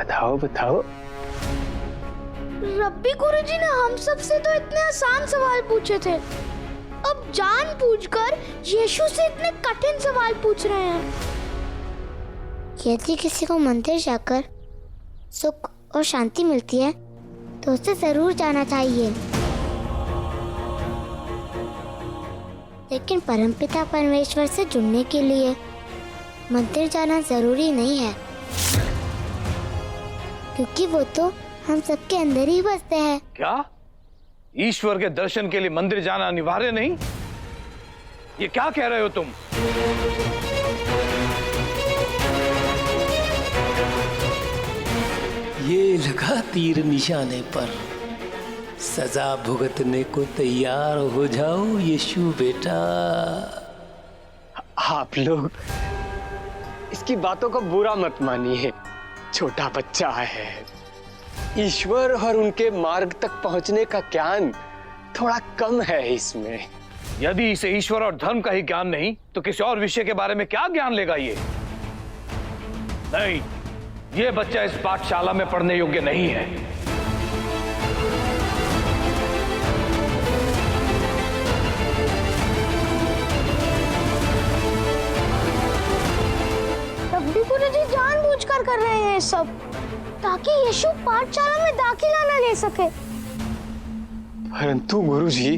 बताओ बताओ। रब्बी गुरुजी ने हम सब से तो इतने आसान सवाल पूछे थे, अब जानबूझकर यीशु से इतने कठिन सवाल पूछ रहे हैं। यदि किसी को मंदिर जाकर सुख और शांति मिलती है तो उसे जरूर जाना चाहिए, लेकिन परमपिता परमेश्वर से जुड़ने के लिए मंदिर जाना जरूरी नहीं है, क्योंकि वो तो हम सबके अंदर ही बसते हैं। क्या ईश्वर के दर्शन के लिए मंदिर जाना अनिवार्य नहीं? ये क्या कह रहे हो तुम? ये लगा तीर निशाने पर, सजा भुगतने को तैयार हो जाओ यीशु बेटा। आप लोग इसकी बातों को बुरा मत मानिए, छोटा बच्चा है। ईश्वर और उनके मार्ग तक पहुंचने का ज्ञान थोड़ा कम है इसमें। यदि इसे ईश्वर और धर्म का ही ज्ञान नहीं तो किसी और विषय के बारे में क्या ज्ञान लेगा ये? नहीं, ये बच्चा इस पाठशाला में पढ़ने योग्य नहीं है। रब्बी गुरुजी जानबूझकर कर रहे हैं सब, ताकि यीशु पाठशाला में दाखिला न ले सके। परंतु गुरुजी,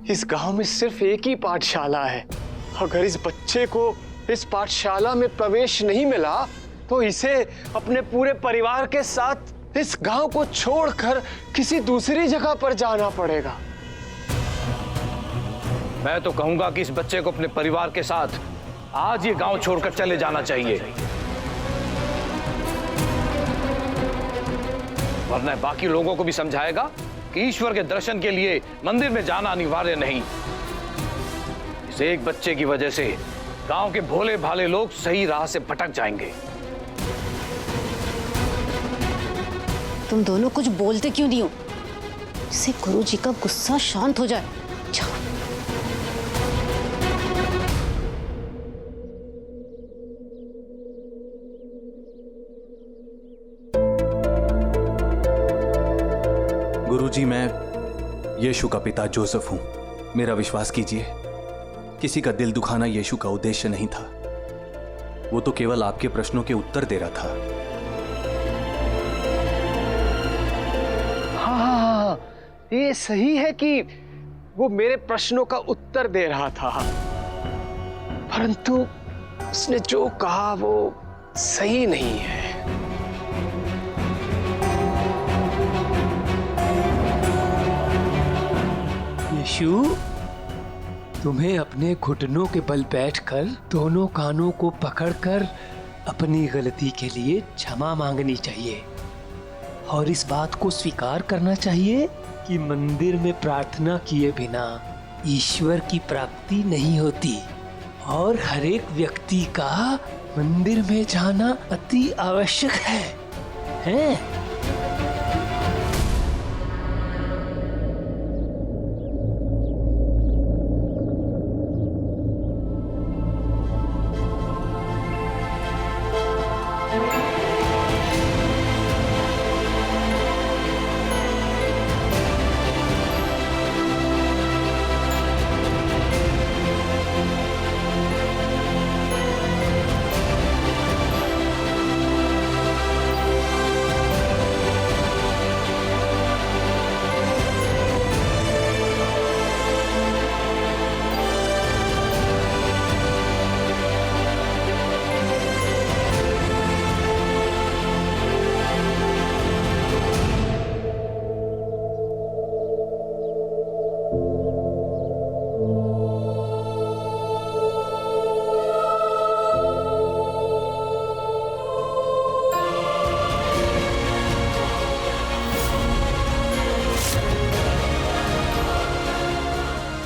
इस गांव में सिर्फ एक ही पाठशाला है। अगर इस बच्चे को इस पाठशाला में प्रवेश नहीं मिला तो इसे अपने पूरे परिवार के साथ इस गांव को छोड़कर किसी दूसरी जगह पर जाना पड़ेगा। मैं तो कहूंगा कि इस बच्चे को अपने परिवार के साथ आज ये गांव छोड़कर चले जाना चाहिए, वरना बाकी लोगों को भी समझाएगा कि ईश्वर के दर्शन के लिए मंदिर में जाना अनिवार्य नहीं। इस एक बच्चे की वजह से गांव के भोले भाले लोग सही राह से भटक जाएंगे। तुम दोनों कुछ बोलते क्यों नहीं हो, जिससे गुरुजी का गुस्सा शांत हो जाए। जाओ। गुरुजी, मैं यीशु का पिता जोसेफ हूं। मेरा विश्वास कीजिए, किसी का दिल दुखाना यीशु का उद्देश्य नहीं था। वो तो केवल आपके प्रश्नों के उत्तर दे रहा था। हाँ, ये सही है कि वो मेरे प्रश्नों का उत्तर दे रहा था, परंतु उसने जो कहा वो सही नहीं है। यीशु, तुम्हें अपने घुटनों के बल बैठकर दोनों कानों को पकड़कर अपनी गलती के लिए क्षमा मांगनी चाहिए और इस बात को स्वीकार करना चाहिए कि मंदिर में प्रार्थना किए बिना ईश्वर की प्राप्ति नहीं होती और हर एक व्यक्ति का मंदिर में जाना अति आवश्यक है?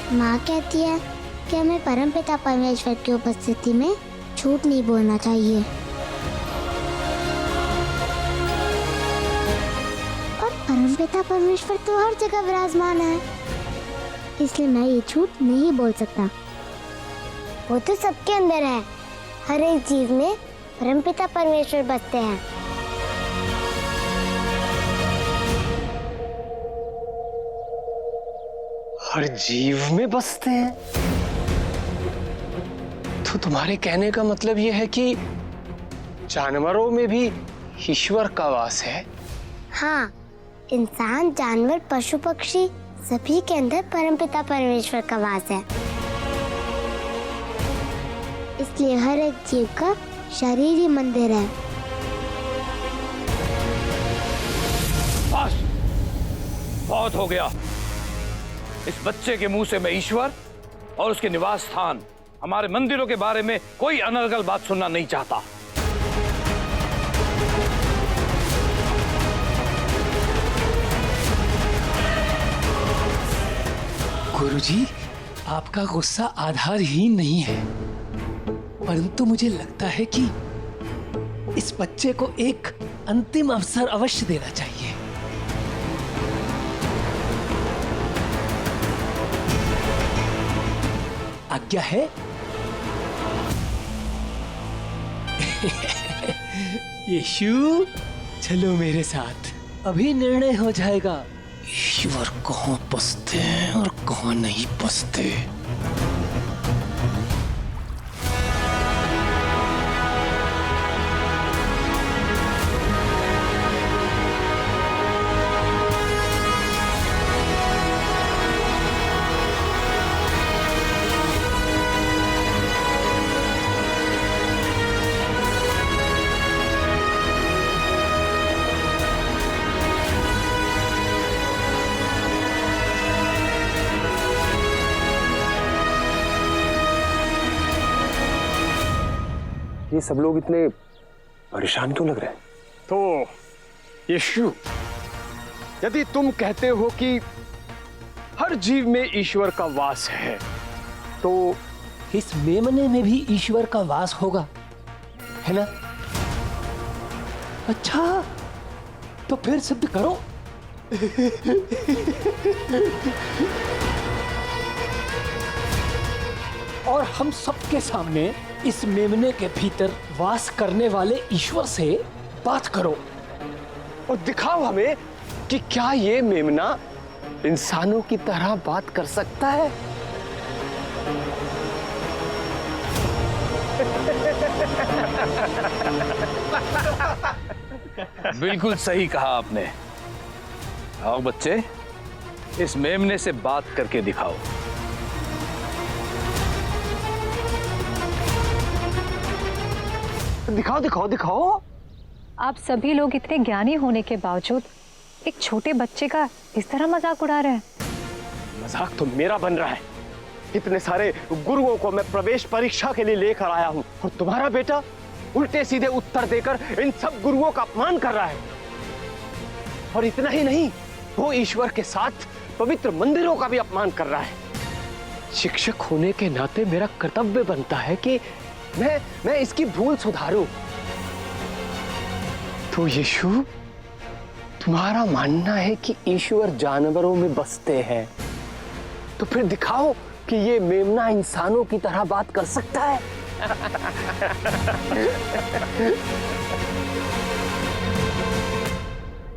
माँ कहती है कि हमें परमपिता परमेश्वर की उपस्थिति में झूठ नहीं बोलना चाहिए, और परमपिता परमेश्वर तो हर जगह विराजमान है, इसलिए मैं ये झूठ नहीं बोल सकता। वो तो सबके अंदर है, हर एक जीव में परमपिता परमेश्वर बसते हैं। हर जीव में बसते हैं। तो तुम्हारे कहने का मतलब यह है कि जानवरों में भी ईश्वर का वास है? हाँ, इंसान, जानवर, पशु पक्षी सभी के अंदर परमपिता परमेश्वर का वास है। इसलिए हर एक जीव का शरीर ही मंदिर है। बस, बहुत हो गया। इस बच्चे के मुंह से मैं ईश्वर और उसके निवास स्थान, हमारे मंदिरों के बारे में कोई अनर्गल बात सुनना नहीं चाहता। गुरुजी, आपका गुस्सा आधारहीन नहीं है, परंतु मुझे लगता है कि इस बच्चे को एक अंतिम अवसर अवश्य देना चाहिए। आज्ञा है? यीशु, चलो मेरे साथ, अभी निर्णय हो जाएगा ईश्वर कहाँ बसते हैं और कहाँ नहीं बसते। ये सब लोग इतने परेशान क्यों लग रहे हैं? तो यीशु, यदि तुम कहते हो कि हर जीव में ईश्वर का वास है, तो इस मेमने में भी ईश्वर का वास होगा, है ना? अच्छा, तो फिर सिद्ध करो। और हम सबके सामने इस मेमने के भीतर वास करने वाले ईश्वर से बात करो और दिखाओ हमें कि क्या ये मेमना इंसानों की तरह बात कर सकता है। बिल्कुल सही कहा आपने। आओ बच्चे, इस मेमने से बात करके दिखाओ। दिखाओ दिखाओ दिखाओ। आप सभी लोग इतने ज्ञानी होने के बावजूद एक छोटे बच्चे का इस तरह मजाक उड़ा रहे हैं। मजाक तो मेरा बन रहा है। इतने सारे गुरुओं को मैं प्रवेश परीक्षा के लिए लेकर आया हूं और तुम्हारा बेटा उल्टे सीधे उत्तर देकर इन सब गुरुओं का अपमान कर रहा है। और इतना ही नहीं, वो ईश्वर के साथ पवित्र मंदिरों का भी अपमान कर रहा है। शिक्षक होने के नाते मेरा कर्तव्य बनता है कि मैं इसकी भूल सुधारूं। तो यीशु, तुम्हारा मानना है कि ईश्वर जानवरों में बसते हैं, तो फिर दिखाओ कि ये मेमना इंसानों की तरह बात कर सकता है।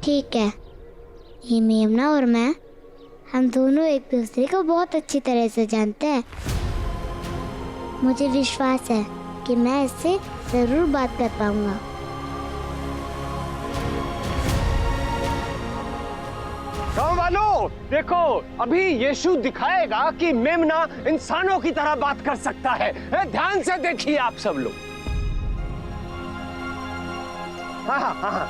ठीक है, ये मेमना और मैं, हम दोनों एक दूसरे को बहुत अच्छी तरह से जानते हैं। मुझे विश्वास है कि मैं इससे जरूर बात कर पाऊंगा। गाँव वालों, देखो, अभी यीशु दिखाएगा कि मेमना इंसानों की तरह बात कर सकता है। ध्यान से देखिए आप सब लोग। हाँ हाँ हाँ।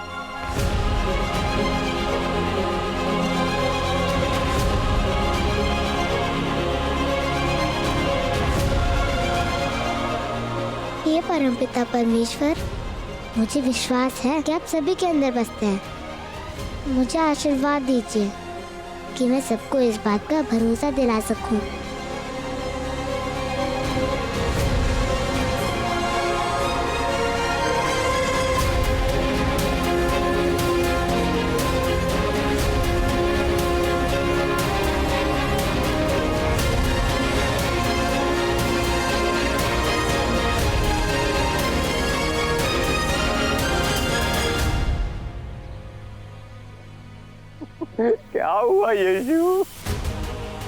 हे परमपिता परमेश्वर, मुझे विश्वास है कि आप सभी के अंदर बसते हैं। मुझे आशीर्वाद दीजिए कि मैं सबको इस बात का भरोसा दिला सकूं। क्या हुआ यीशु?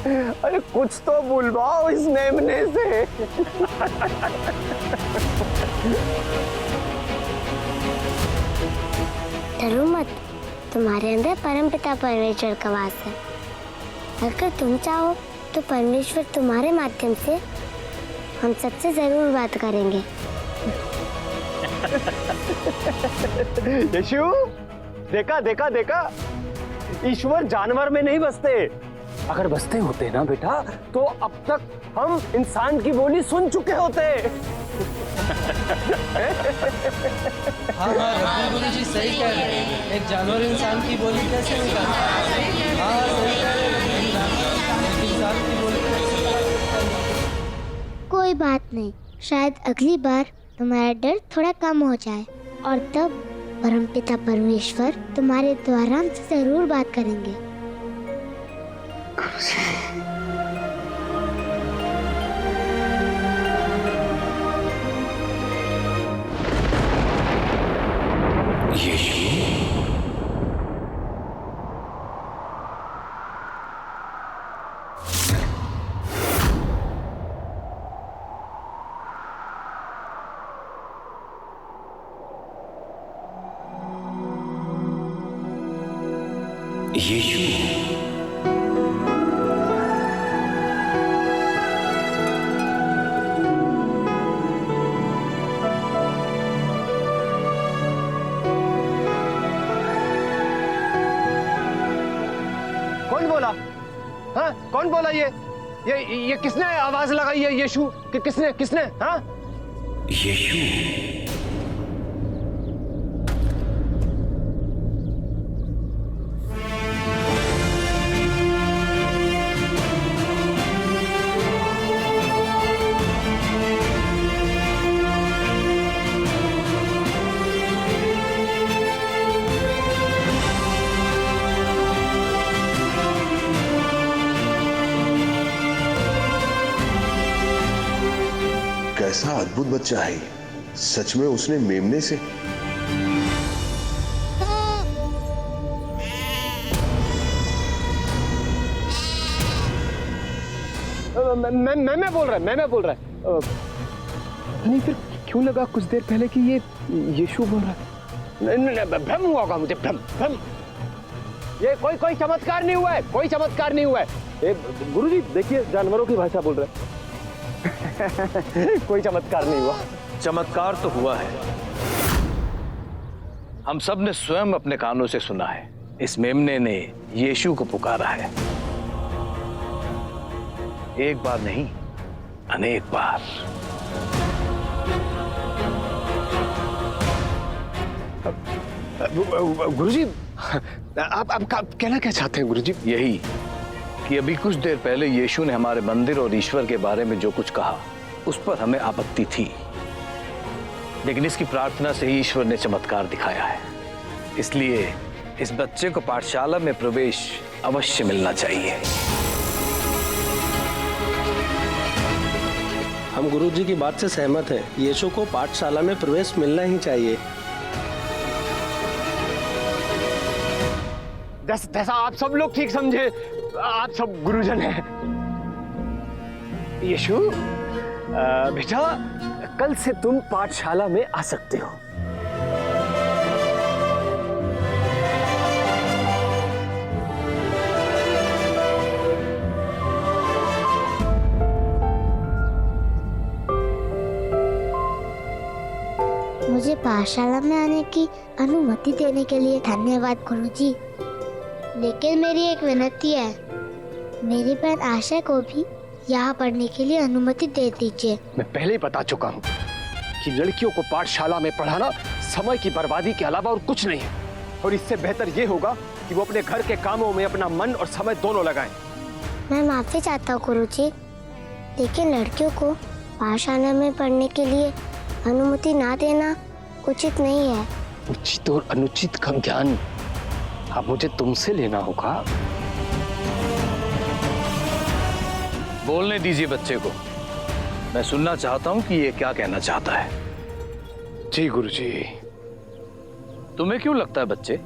अरे कुछ तो बुलवाओ इस मेमने से। डरो मत, तुम्हारे अंदर परमपिता परमेश्वर का वास है। अगर तुम चाहो तो परमेश्वर तुम्हारे माध्यम से हम सबसे जरूर बात करेंगे। यशु, देखा देखा देखा, ईश्वर जानवर में नहीं बसते। अगर बसते होते ना बेटा तो अब तक हम इंसान की बोली सुन चुके होते। हाँ गुरुजी सही कह रहे हैं। एक जानवर इंसान की बोली कैसे निकाल? हाँ सही कह रहे हैं। इंसान की बोली कैसे? कोई बात नहीं, शायद अगली बार तुम्हारा डर थोड़ा कम हो जाए और तब परमपिता परमेश्वर तुम्हारे द्वारा हमसे जरूर बात करेंगे। कौन बोला? हाँ कौन बोला? ये किसने आवाज लगाई है? यीशु किसने किसने? हाँ कैसा अद्भुत बच्चा है, सच में उसने मेमने से। मैं बोल रहा है। नहीं फिर क्यों लगा कुछ देर पहले कि ये यीशु बोल रहा है? नहीं, भ्रम हुआ होगा मुझे, भ्रम। ये कोई चमत्कार नहीं हुआ है, कोई चमत्कार नहीं हुआ है। गुरुजी देखिए, जानवरों की भाषा बोल रहे हैं। कोई चमत्कार नहीं हुआ। चमत्कार तो हुआ है। हम सब ने स्वयं अपने कानों से सुना है। इस मेमने ने यीशु को पुकारा है, एक बार नहीं, अनेक बार। गुरुजी आप कहना क्या चाहते हैं गुरुजी? यही कि अभी कुछ देर पहले यीशु ने हमारे मंदिर और ईश्वर के बारे में जो कुछ कहा उस पर हमें आपत्ति थी, लेकिन इसकी प्रार्थना से ही ईश्वर ने चमत्कार दिखाया है। इसलिए इस बच्चे को पाठशाला में प्रवेश अवश्य मिलना चाहिए। हम गुरुजी की बात से सहमत हैं। यीशु को पाठशाला में प्रवेश मिलना ही चाहिए। जैसा आप सब लोग ठीक समझे, आप सब गुरुजन हैं। यीशु बेटा, कल से तुम पाठशाला में आ सकते हो। मुझे पाठशाला में आने की अनुमति देने के लिए धन्यवाद गुरुजी। लेकिन मेरी एक विनती है, मेरी बहन आशा को भी यहाँ पढ़ने के लिए अनुमति दे दीजिए। मैं पहले ही बता चुका हूँ कि लड़कियों को पाठशाला में पढ़ाना समय की बर्बादी के अलावा और कुछ नहीं है, और इससे बेहतर ये होगा कि वो अपने घर के कामों में अपना मन और समय दोनों लगाएं। मैं माफी चाहता हूँ गुरुजी, लेकिन लड़कियों को पाठशाला में पढ़ने के लिए अनुमति ना देना उचित नहीं है। उचित और अनुचित का ज्ञान अब मुझे तुमसे लेना होगा। बोलने दीजिए बच्चे को, मैं सुनना चाहता हूं कि ये क्या कहना चाहता है। जी गुरुजी। तुम्हें क्यों लगता है बच्चे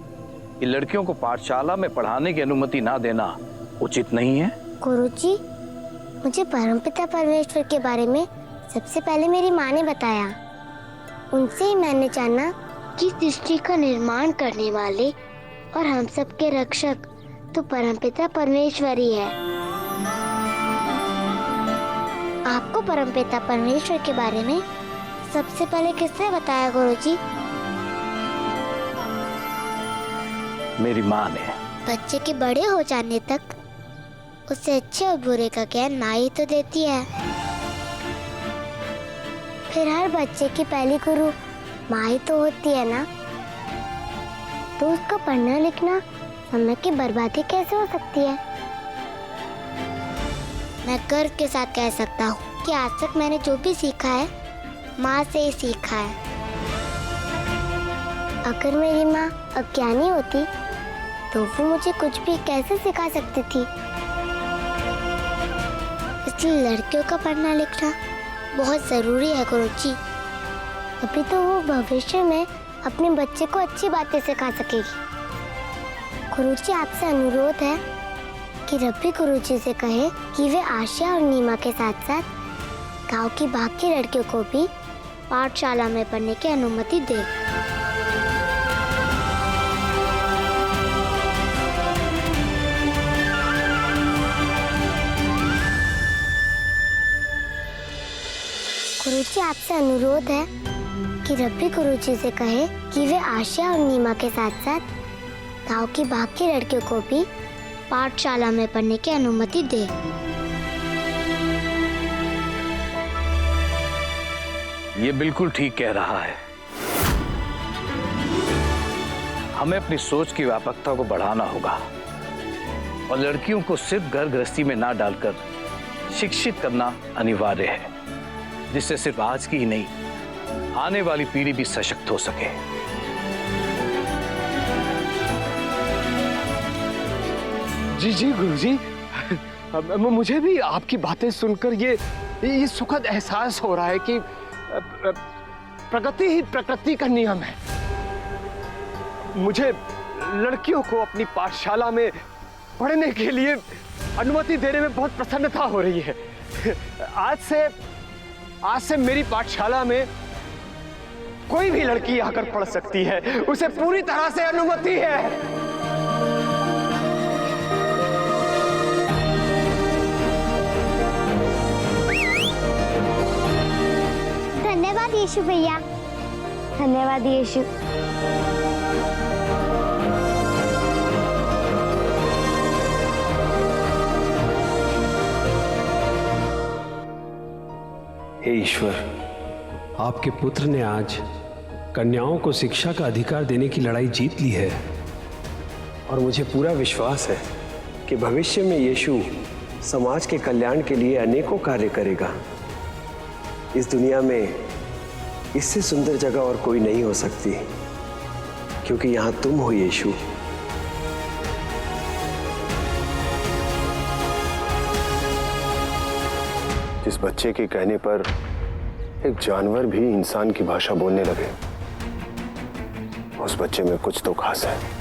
कि लड़कियों को पाठशाला में पढ़ाने की अनुमति ना देना उचित नहीं है? गुरुजी, मुझे परमपिता परमेश्वर के बारे में सबसे पहले मेरी माँ ने बताया। उनसे ही मैंने जाना कि सृष्टि का निर्माण करने वाले और हम सब के रक्षक तो परमपिता परमेश्वर ही है। आपको परमपिता परमेश्वर के बारे में सबसे पहले किसने बताया गुरुजी? मेरी माँ ने। बच्चे के बड़े हो जाने तक उसे अच्छे और बुरे का ज्ञान ना ही तो देती है। फिर हर बच्चे की पहली गुरु माँ ही तो होती है ना, तो उसका पढ़ना लिखना समय की बर्बादी कैसे हो सकती है? मैं गर्व के साथ कह सकता हूँ कि आज तक मैंने जो भी सीखा है माँ से ही सीखा है। अगर मेरी माँ अज्ञानी होती तो वो मुझे कुछ भी कैसे सिखा सकती थी? इसलिए लड़कियों का पढ़ना लिखना बहुत जरूरी है गुरुजी। अभी तो वो भविष्य में अपने बच्चे को अच्छी बातें सिखा सकेगी। गुरुजी, आपसे अनुरोध है कि रब्बी गुरुजी से कहे कि वे आशिया और नीमा के साथ साथ गांव की बाकी लड़कियों को भी पाठशाला में पढ़ने की अनुमति दे। गुरुजी, आपसे अनुरोध है कि रब्बी गुरुजी से कहे कि वे आशिया और नीमा के साथ साथ गांव की बाकी लड़कियों को भी पाठशाला में पढ़ने की अनुमति दे। ये बिल्कुल ठीक कह रहा है। हमें अपनी सोच की व्यापकता को बढ़ाना होगा और लड़कियों को सिर्फ घर गृहस्थी में ना डालकर शिक्षित करना अनिवार्य है, जिससे सिर्फ आज की ही नहीं आने वाली पीढ़ी भी सशक्त हो सके। जी जी गुरुजी, मुझे भी आपकी बातें सुनकर ये सुखद एहसास हो रहा है कि प्रगति ही प्रकृति का नियम है। मुझे लड़कियों को अपनी पाठशाला में पढ़ने के लिए अनुमति देने में बहुत प्रसन्नता हो रही है। आज से मेरी पाठशाला में कोई भी लड़की आकर पढ़ सकती है, उसे पूरी तरह से अनुमति है। धन्यवाद यीशु भैया, धन्यवाद यीशु। हे ईश्वर, आपके पुत्र ने आज कन्याओं को शिक्षा का अधिकार देने की लड़ाई जीत ली है और मुझे पूरा विश्वास है कि भविष्य में यीशु समाज के कल्याण के लिए अनेकों कार्य करेगा। इस दुनिया में इससे सुंदर जगह और कोई नहीं हो सकती, क्योंकि यहाँ तुम हो यीशु। जिस बच्चे के कहने पर एक जानवर भी इंसान की भाषा बोलने लगे, उस बच्चे में कुछ तो खास है।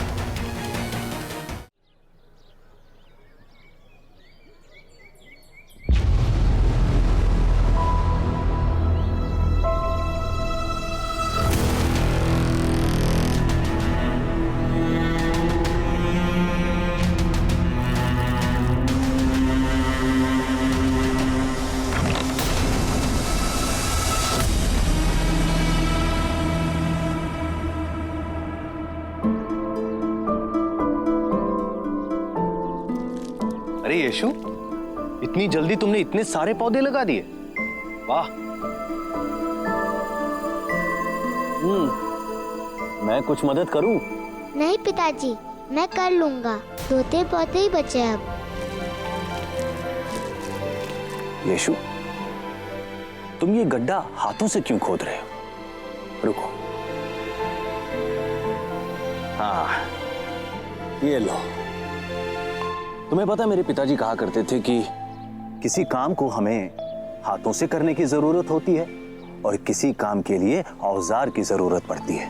अरे यीशु, इतनी जल्दी तुमने इतने सारे पौधे लगा दिए, वाह। मैं कुछ मदद करूं? नहीं पिताजी, मैं कर लूंगा, 2-3 पौधे ही बचे अब। यीशु, तुम ये गड्ढा हाथों से क्यों खोद रहे हो? रुको, हाँ, ये लो। तुम्हें पता, मेरे पिताजी कहा करते थे कि किसी काम को हमें हाथों से करने की जरूरत होती है और किसी काम के लिए औजार की जरूरत पड़ती है।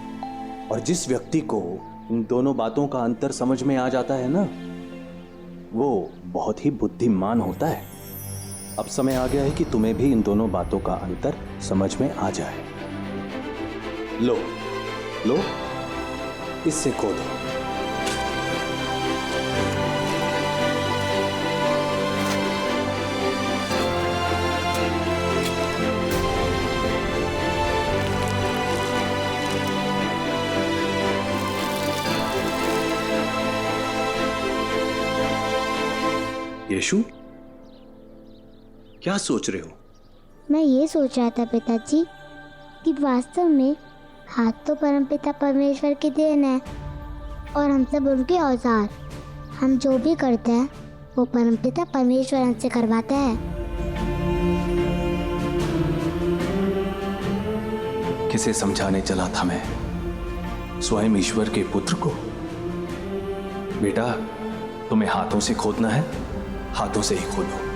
और जिस व्यक्ति को इन दोनों बातों का अंतर समझ में आ जाता है ना, वो बहुत ही बुद्धिमान होता है। अब समय आ गया है कि तुम्हें भी इन दोनों बातों का अंतर समझ में आ जाए। लो लो, इससे खोदो। यशु, क्या सोच रहे हो? मैं ये सोच रहा था पिताजी कि वास्तव में हाथ तो परमपिता परमेश्वर की देन है और हम सब उनके औजार। हम जो भी करते हैं वो परमपिता परमेश्वर हमसे करवाता है। किसे समझाने चला था मैं? स्वयं ईश्वर के पुत्र को। बेटा, तुम्हें हाथों से खोदना है, हाथों से ही खोदो।